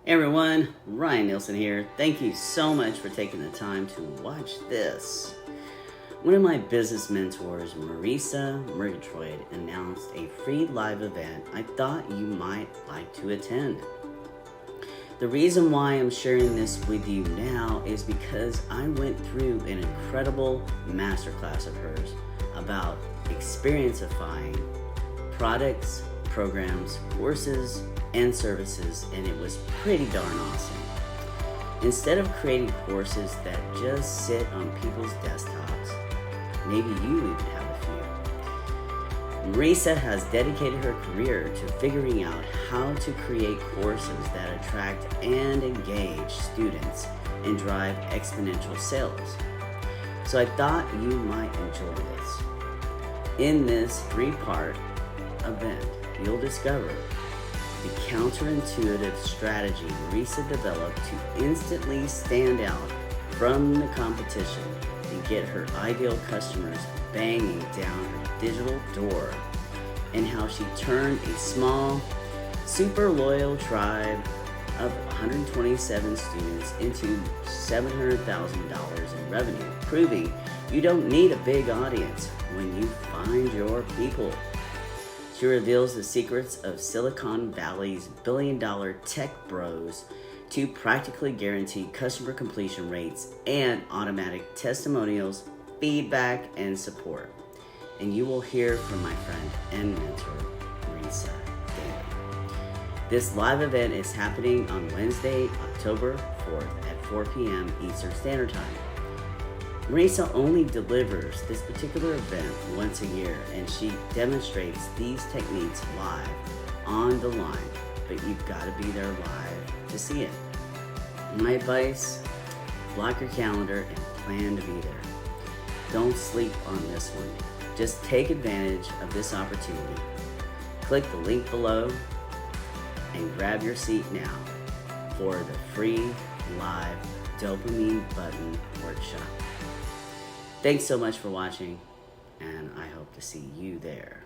Hey everyone, Ryan Nielsen here. Thank you so much for taking the time to watch this. One of my business mentors, Marisa Murgatroyd, announced a free live event I thought you might like to attend. The reason why I'm sharing this with you now is because I went through an incredible masterclass of hers about experiencifying products, programs, courses, and services, and it was pretty darn awesome. Instead of creating courses that just sit on people's desktops, maybe you even have a few. Marisa has dedicated her career to figuring out how to create courses that attract and engage students and drive exponential sales. So I thought you might enjoy this. In this three-part event, you'll discover the counterintuitive strategy Marisa developed to instantly stand out from the competition and get her ideal customers banging down her digital door, and how she turned a small, super loyal tribe of 127 students into $700,000 in revenue, proving you don't need a big audience when you find your people. She reveals the secrets of Silicon Valley's billion-dollar tech bros to practically guarantee customer completion rates and automatic testimonials, feedback, and support. And you will hear from my friend and mentor, Marisa, daily. This live event is happening on Wednesday, October 4th at 4 p.m. Eastern Standard Time. Marisa only delivers this particular event once a year, and she demonstrates these techniques live on the line, but you've got to be there live to see it. My advice, block your calendar and plan to be there. Don't sleep on this one. Just take advantage of this opportunity. Click the link below and grab your seat now for the free live Dopamine Button Workshop. Thanks so much for watching, and I hope to see you there.